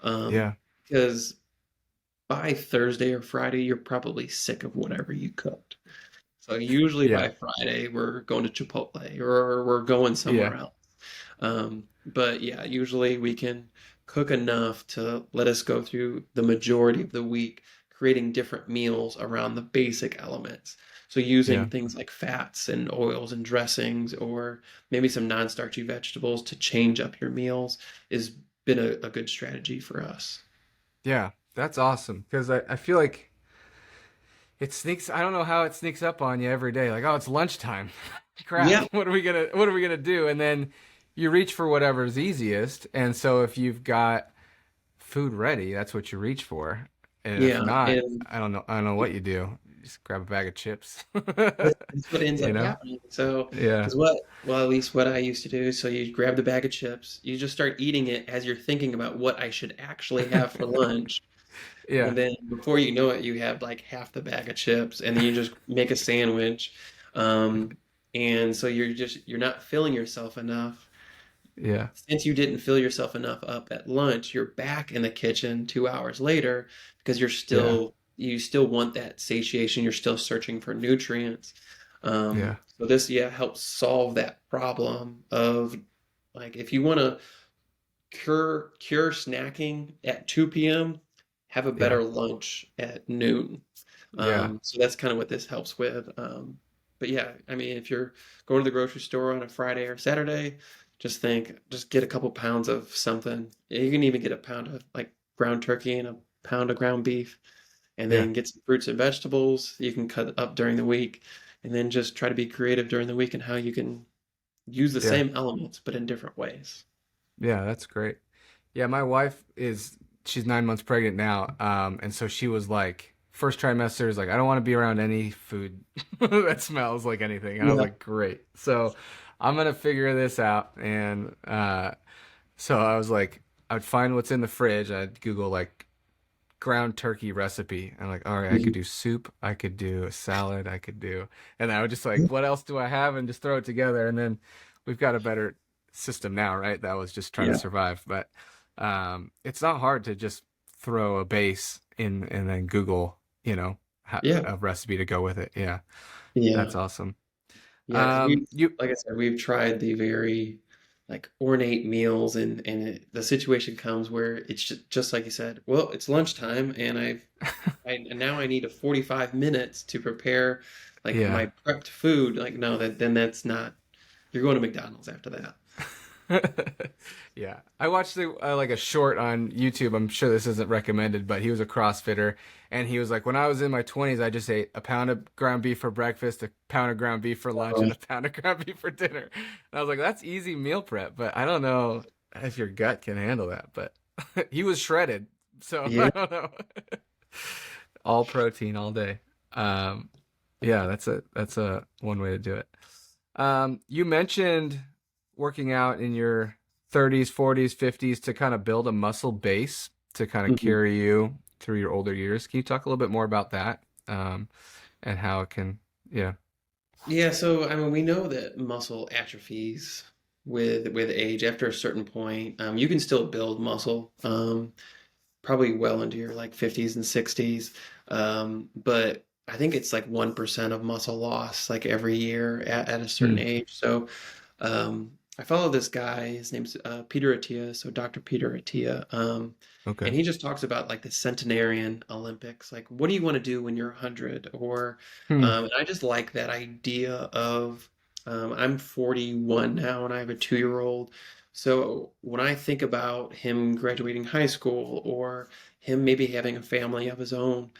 Um, Yeah. because by Thursday or Friday, you're probably sick of whatever you cooked. So usually by Yeah. Friday, we're going to Chipotle or we're going somewhere Yeah. else. But yeah, usually we can cook enough to let us go through the majority of the week, creating different meals around the basic elements. So using Yeah. things like fats and oils and dressings, or maybe some non-starchy vegetables to change up your meals, has been a good strategy for us. Yeah. That's awesome. Because I feel like it sneaks, I don't know how it sneaks up on you every day. Like, oh, it's lunchtime. Crap. Yeah, What are we gonna do? And then you reach for whatever's easiest. And so if you've got food ready, that's what you reach for. And if yeah, not, and I don't know what you do. You just grab a bag of chips. that's what ends You up know? happening. So, Yeah. because well, at least what I used to do, so you grab the bag of chips, you just start eating it as you're thinking about what I should actually have for lunch. Yeah. And then before you know it, you have like half the bag of chips, and then you just make a sandwich. Um, and so you're not filling yourself enough. Yeah. Since you didn't fill yourself enough up at lunch, you're back in the kitchen 2 hours later because Yeah. you still want that satiation. You're still searching for nutrients. Yeah. So this, yeah, helps solve that problem of like if you want to cure snacking at 2 p.m., have a Yeah. better lunch at noon. Yeah. So that's kind of what this helps with. But yeah, I mean, if you're going to the grocery store on a Friday or Saturday, just get a couple pounds of something. You can even get a pound of like ground turkey and a pound of ground beef, and Yeah. then get some fruits and vegetables you can cut up during the week, and then just try to be creative during the week and how you can use the Yeah. same elements but in different ways. Yeah. That's great. Yeah. My wife she's 9 months pregnant now. And so she was like, first trimester is like, I don't want to be around any food that smells like anything. And I was Yeah. like, great. So I'm gonna figure this out. And so I was like, I'd find what's in the fridge. I'd Google like ground turkey recipe. I'm like, all right, I could do soup, I could do a salad, and I would just like, what else do I have, and just throw it together. And then we've got a better system now, right? That was just trying to Yeah. survive, but it's not hard to just throw a base in and then Google, Yeah. a recipe to go with it. Yeah, Yeah. that's awesome. Yeah. Because You, like I said, we've tried the very like ornate meals, the situation comes where it's just like you said, well, it's lunchtime and and now I need a 45 minutes to prepare like Yeah. my prepped food. Like, no, then that's not, you're going to McDonald's after that. Yeah, I watched like a short on YouTube. I'm sure this isn't recommended, but he was a CrossFitter, and he was like, when I was in my 20s, I just ate a pound of ground beef for breakfast, a pound of ground beef for lunch, and a pound of ground beef for dinner. And I was like, that's easy meal prep, but I don't know if your gut can handle that. But he was shredded, so I Yeah. don't know. All protein all day. Um, yeah, that's a one way to do it. You mentioned working out in your 30s, 40s, 50s to kind of build a muscle base to kind of Mhm. carry you through your older years. Can you talk a little bit more about that? And how it can, yeah. Yeah, so I mean, we know that muscle atrophies with age after a certain point. You can still build muscle, probably well into your like 50s and 60s. But I think it's like 1% of muscle loss like every year at a certain Hmm. age. So I follow this guy. His name's Peter Attia, so Dr. Peter Attia. And Okay. he just talks about like the centenarian Olympics. Like, what do you want to do when you're 100? Or, Hmm. and I just like that idea of, I'm 41 now and I have a 2-year-old. So when I think about him graduating high school or him maybe having a family of his own,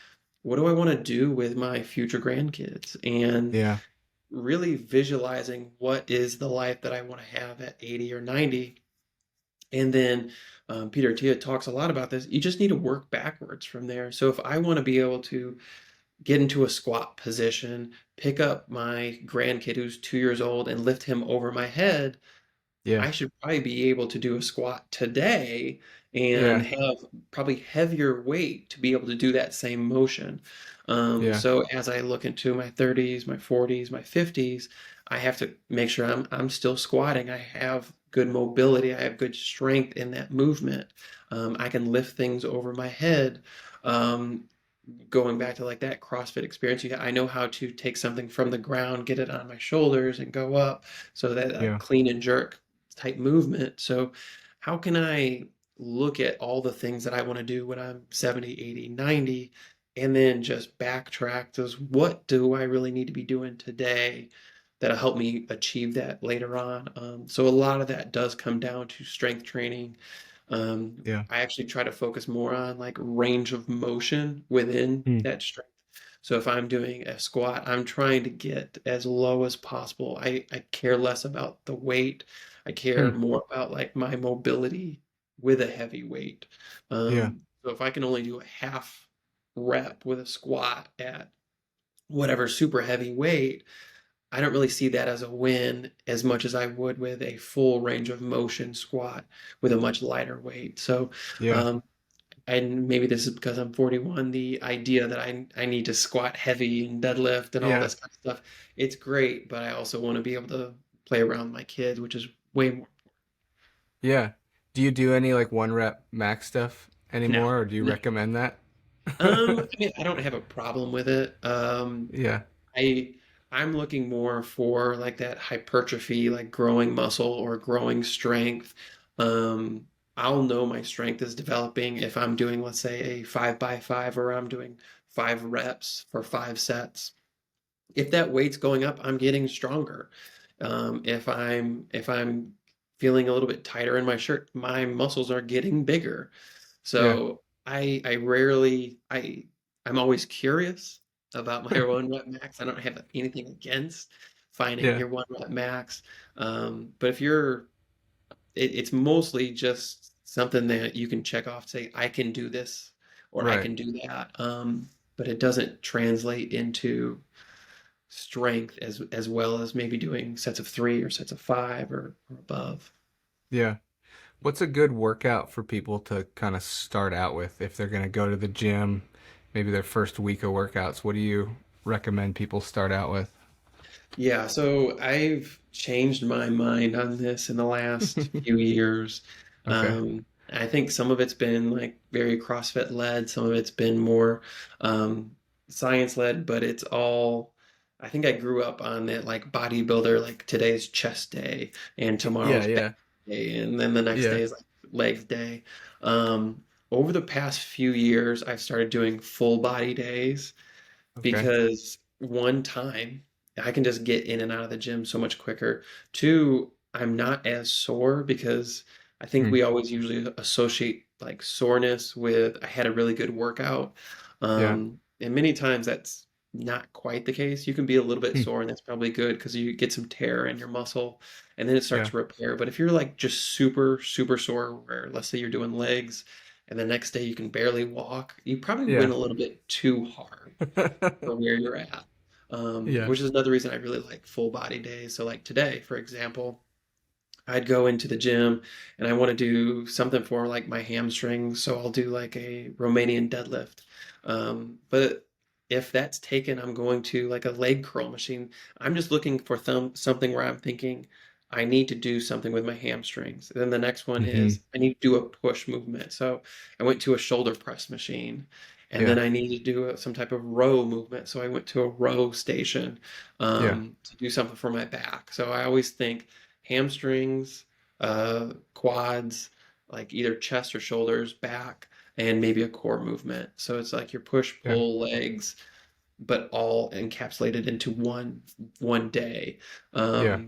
what do I want to do with my future grandkids? And Yeah. really visualizing what is the life that I want to have at 80 or 90. And then Peter Tia talks a lot about this. You just need to work backwards from there. So if I want to be able to get into a squat position, pick up my grandkid who's 2 years old and lift him over my head, Yeah. I should probably be able to do a squat today and Yeah. have probably heavier weight to be able to do that same motion. Yeah. So as I look into my 30s, my 40s, my 50s, I have to make sure I'm still squatting. I have good mobility. I have good strength in that movement. I can lift things over my head. Um, Going back to like that CrossFit experience, I know how to take something from the ground, get it on my shoulders, and go up. So that Yeah. clean and jerk type movement. So, how can I look at all the things that I want to do when I'm 70, 80, 90, and then just backtrack to what do I really need to be doing today that'll help me achieve that later on? So, a lot of that does come down to strength training. Yeah. I actually try to focus more on like range of motion within Hmm. that strength. So if I'm doing a squat, I'm trying to get as low as possible. I care less about the weight. I care Hmm. more about like my mobility with a heavy weight. Yeah. So if I can only do a half rep with a squat at whatever super heavy weight, I don't really see that as a win as much as I would with a full range of motion squat with a much lighter weight. So, Yeah. um, and maybe this is because I'm 41, the idea that I need to squat heavy and deadlift and all Yeah. this kind of stuff, it's great, but I also want to be able to play around with my kids, which is way more. Yeah. Do you do any like one rep max stuff No, anymore, or do you no. recommend that? I mean, I don't have a problem with it. Yeah. I I'm looking more for like that hypertrophy, like growing muscle or growing strength. Um, I'll know my strength is developing if I'm doing, let's say, a 5 by 5 or I'm doing 5 reps for 5 sets. If that weight's going up, I'm getting stronger. If I'm feeling a little bit tighter in my shirt, my muscles are getting bigger. Yeah. So I rarely I'm always curious about my 1 rep max. I don't have anything against finding Yeah. your 1 rep max. But if you're it's mostly just something that you can check off, say, I can do this or I Right. can do that. But it doesn't translate into strength as well as maybe doing sets of 3 or sets of 5 or above. Yeah. What's a good workout for people to kind of start out with if they're going to go to the gym, maybe their first week of workouts? What do you recommend people start out with? Yeah, so I've changed my mind on this in the last few years. Okay. I think some of it's been like very CrossFit led, some of it's been more um, science led, but it's all, I think I grew up on that like bodybuilder, like today's chest day and Yeah, tomorrow's back yeah. day, and then the next Yeah. day is like legs day. Over the past few years, I've started doing full body days Okay. because one time I can just get in and out of the gym so much quicker. Two, I'm not as sore because I think Hmm. we always usually associate like soreness with I had a really good workout. Yeah. And many times that's not quite the case. You can be a little bit Hmm. sore, and that's probably good because you get some tear in your muscle and then it starts Yeah. to repair. But if you're like just super, super sore, where let's say you're doing legs and the next day you can barely walk, you probably went Yeah. a little bit too hard for where you're at. Yeah. Which is another reason I really like full body days. So, like today, for example, I'd go into the gym and I want to do something for like my hamstrings. So, I'll do like a Romanian deadlift. But if that's taken, I'm going to like a leg curl machine. I'm just looking for something where I'm thinking, I need to do something with my hamstrings. And then the next one Hmm. is I need to do a push movement. So I went to a shoulder press machine. And then Yeah. I need to do some type of row movement. So I went to a row station Yeah. to do something for my back. So I always think hamstrings, quads, like either chest or shoulders, back, and maybe a core movement. So it's like your push Yeah. pull legs, but all encapsulated into one day. Yeah.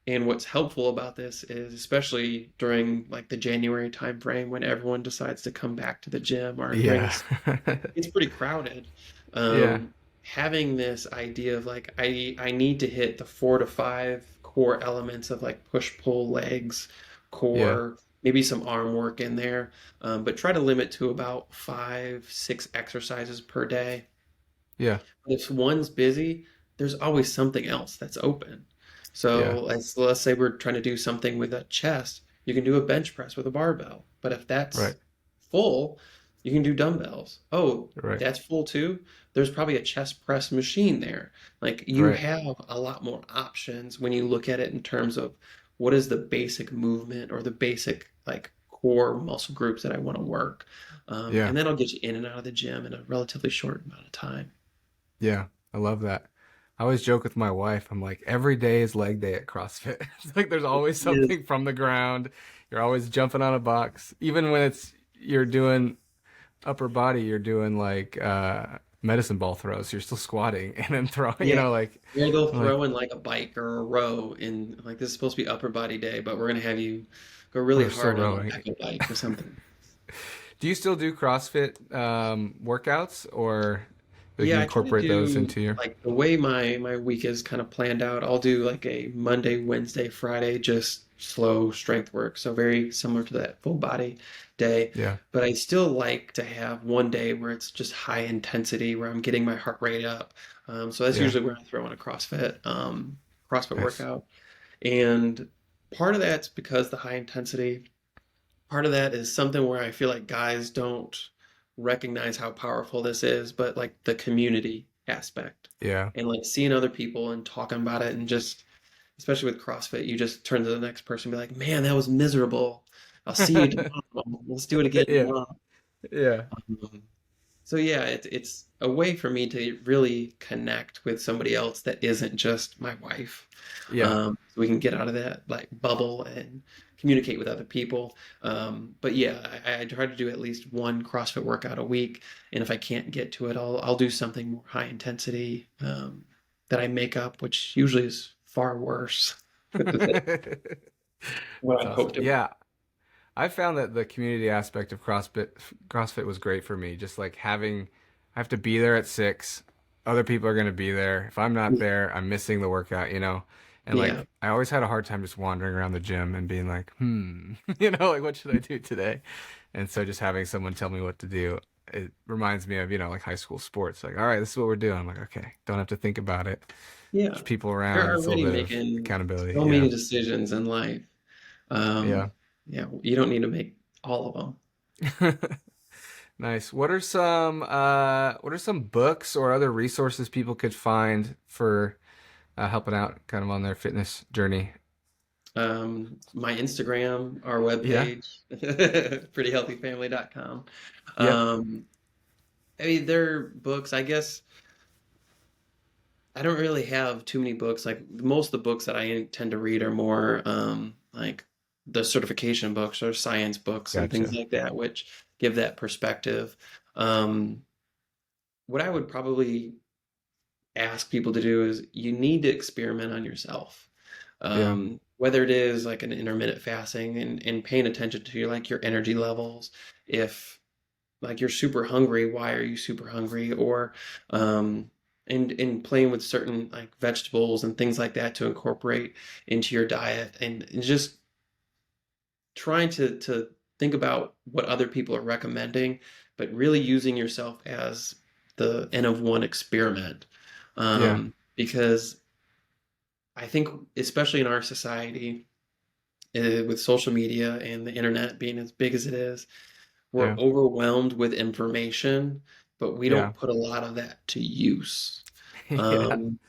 And what's helpful about this is especially during like the January time frame when everyone decides to come back to the gym or during Yeah. this, it's pretty crowded. Yeah. Having this idea of like I need to hit the 4 to 5 core elements of like push pull legs, Yeah. core, maybe some arm work in there, but try to limit to about 5, 6 exercises per day. Yeah. If one's busy, there's always something else that's open. Yeah. So let's say we're trying to do something with a chest, you can do a bench press with a barbell. But if Right. that's full, you can do dumbbells. Oh, Right. that's full too. There's probably a chest press machine there. Like you Right. have a lot more options when you look at it in terms of what is the basic movement or the basic like core muscle groups that I want to work. Yeah. And then I'll get you in and out of the gym in a relatively short amount of time. Yeah. I love that. I always joke with my wife. I'm like, every day is leg day at CrossFit. It's like there's always Yeah. something from the ground. You're always jumping on a box. Even when you're doing upper body, you're doing like medicine ball throws. You're still squatting and then throwing, Yeah. like Or they'll I'm like, throw in like a bike or a row and like this is supposed to be upper body day, but we're gonna have you go really we're still hard on a rowing. echo bike or something. Do you still do CrossFit workouts or like you Yeah, I try to incorporate those do into your like the way my week is kind of planned out. I'll do like a Monday, Wednesday, Friday, just slow strength work. So very similar to that full body day. yeah. But I still like to have one day where it's just high intensity, where I'm getting my heart rate up. So that's Yeah. usually where I throw in a CrossFit Nice. workout. And part of that's because the high intensity, part of that is something where I feel like guys don't recognize how powerful this is, but like the community aspect Yeah. and like seeing other people and talking about it and just, especially with CrossFit, you just turn to the next person and be like, man, that was miserable. I'll see you tomorrow. Let's do it again Yeah. tomorrow. Yeah. Um, so yeah, it's a way for me to really connect with somebody else that isn't just my wife. Yeah. So we can get out of that like bubble and communicate with other people. But yeah, I try to do at least one CrossFit workout a week, and if I can't get to it, I'll do something more high intensity that I make up, which usually is far worse than what That's I awesome. hoped it would. Yeah. I found that the community aspect of CrossFit was great for me. Just like having, I have to be there at 6. Other people are going to be there. If I'm not there, I'm missing the workout. And Yeah, like, I always had a hard time just wandering around the gym and being like, like, what should I do today? And so just having someone tell me what to do, it reminds me of, like high school sports. Like, all right, this is what we're doing. I'm like, okay, don't have to think about it. yeah. There's people You're around. It's a little already bit of making accountability. so Yeah. many decisions in life. Yeah. Um, yeah, you don't need to make all of them. Nice. What are some books or other resources people could find for helping out kind of on their fitness journey? My Instagram, our Yeah. webpage, prettyhealthyfamily.com. Yep. Um, I mean, they're books. I guess I don't really have too many books. Like most of the books that I tend to read are more like the certification books or science books and things Gotcha. like that, which give that perspective. Um, what I would probably ask people to do is you need to experiment on yourself. Yeah. Whether it is like an intermittent fasting and paying attention to like your energy levels. If like you're super hungry, why are you super hungry? Or um, and playing with certain like vegetables and things like that to incorporate into your diet, and just trying to think about what other people are recommending, but really using yourself as the N of one experiment. Yeah. Because I think, especially in our society, with social media and the internet being as big as it is, we're Yeah. overwhelmed with information, but we Yeah. don't put a lot of that to use. Yeah. Um,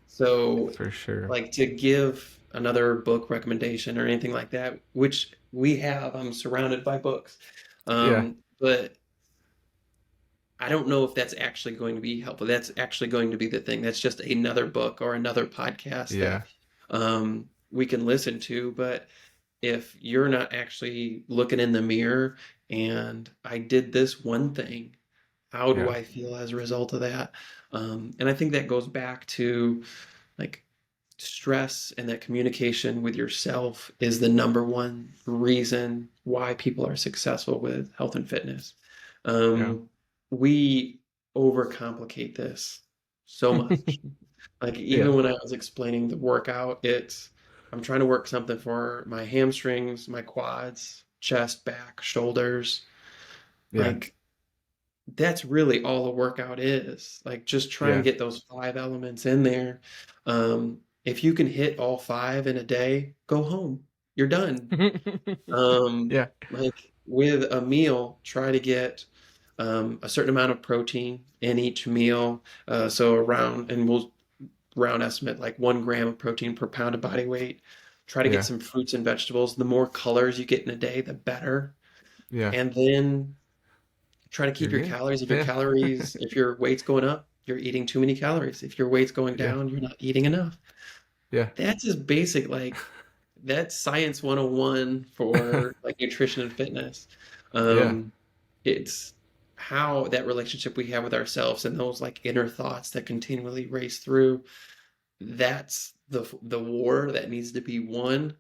so, For sure. like to give another book recommendation or anything like that, which we have, I'm surrounded by books. Yeah. But I don't know if that's actually going to be helpful. That's actually going to be the thing. That's just another book or another podcast that Yeah. we can listen to. But if you're not actually looking in the mirror and I did this one thing, how do Yeah. I feel as a result of that? And I think that goes back to like stress, and that communication with yourself is the number one reason why people are successful with health and fitness. Yeah. We overcomplicate this so much. Like even Yeah. when I was explaining the workout, it's I'm trying to work something for my hamstrings, my quads, chest, back, shoulders. Yeah. Like that's really all the workout is. Like just try and Yeah. get those five elements in there. If you can hit all five in a day, go home. You're done. Yeah. Like with a meal, try to get a certain amount of protein in each meal. So around, and we'll round estimate like 1 gram of protein per pound of body weight. Try to get Yeah. some fruits and vegetables. The more colors you get in a day, the better. Yeah. And then try to keep You're your good. calories. Yeah. If your weight's going up, you're eating too many calories. If your weight's going Yeah. down, you're not eating enough. Yeah. That's just basic, like that's science 101 for like nutrition and fitness. Yeah. Um, it's how that relationship we have with ourselves and those like inner thoughts that continually race through. That's the war that needs to be won.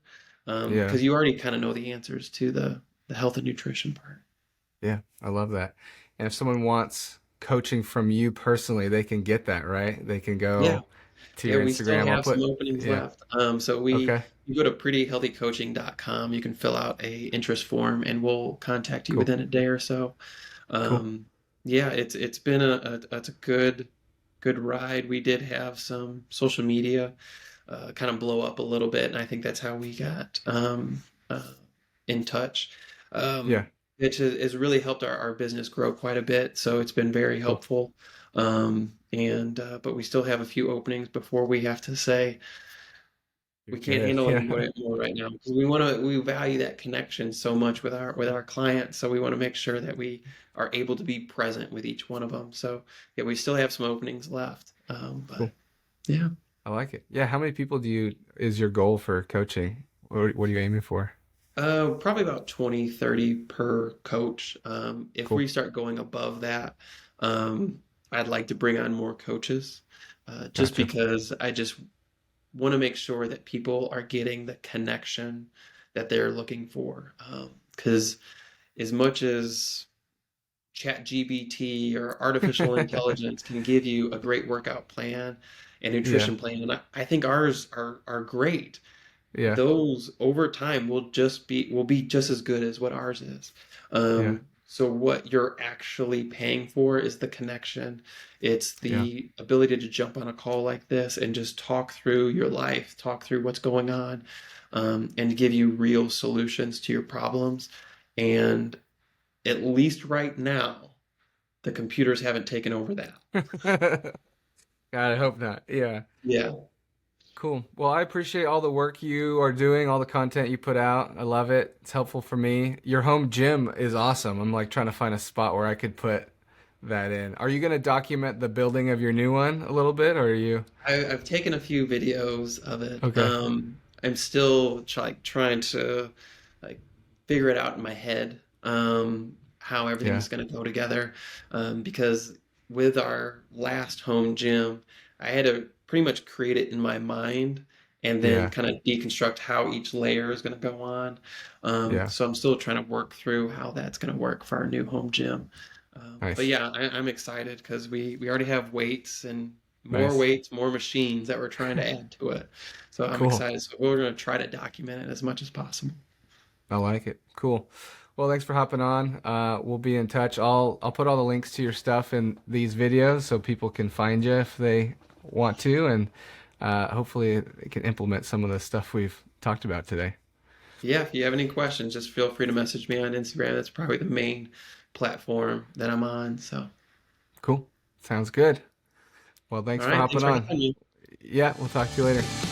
Yeah. Because you already kind of know the answers to the health and nutrition part. Yeah. I love that. And if someone wants coaching from you personally, they can get that, right? They can Yeah. go to Yeah, your we still Instagram. I'll have some put, openings yeah. left. So we Okay. you go to prettyhealthycoaching.com. You can fill out a interest form, and we'll contact you Cool. within a day or so. Cool. Um, yeah, it's been it's a good ride. We did have some social media kind of blow up a little bit, and I think that's how we got in touch. Yeah. Which has really helped our business grow quite a bit. So it's been very Cool. helpful. And but we still have a few openings before we have to say You're we can't good. handle Yeah. anymore right now because we value that connection so much with our clients. So we want to make sure that we are able to be present with each one of them. So yeah, we still have some openings left. But Cool. yeah. I like it. Yeah. How many people is your goal for coaching? What are you aiming for? Probably about 20, 30 per coach. If Cool. we start going above that, I'd like to bring on more coaches, just Gotcha. because I just want to make sure that people are getting the connection that they're looking for. Because as much as ChatGPT or artificial intelligence can give you a great workout plan and Yeah. nutrition plan, and I think ours are great. Yeah. Those over time will be just as good as what ours is. Yeah. So what you're actually paying for is the connection. It's Yeah. the ability to jump on a call like this and just talk through your life, talk through what's going on, and give you real solutions to your problems. And at least right now, the computers haven't taken over that. God, I hope not. Yeah. Yeah. Cool. Well, I appreciate all the work you are doing, all the content you put out. I love it. It's helpful for me. Your home gym is awesome. I'm like trying to find a spot where I could put that in. Are you going to document the building of your new one a little bit, or are you? I've taken a few videos of it. Okay. I'm still trying to figure it out in my head, how Yeah. everything's going to go together. Because with our last home gym, I had to pretty much create it in my mind and then Yeah. kind of deconstruct how each layer is going to go on. Yeah. So I'm still trying to work through how that's going to work for our new home gym. But Nice. yeah, I'm excited because we already have Nice. weights, more machines that we're trying to add to it. So I'm Cool. excited. So we're going to try to document it as much as possible. I like it. Cool. Well, thanks for hopping on. We'll be in touch. I'll put all the links to your stuff in these videos so people can find you if they want to, and hopefully they can implement some of the stuff we've talked about today. Yeah, if you have any questions, just feel free to message me on Instagram. That's probably the main platform that I'm on. So, Cool. Sounds good. Well, all thanks for right, thanks hopping for on. having me. Yeah, we'll talk to you later.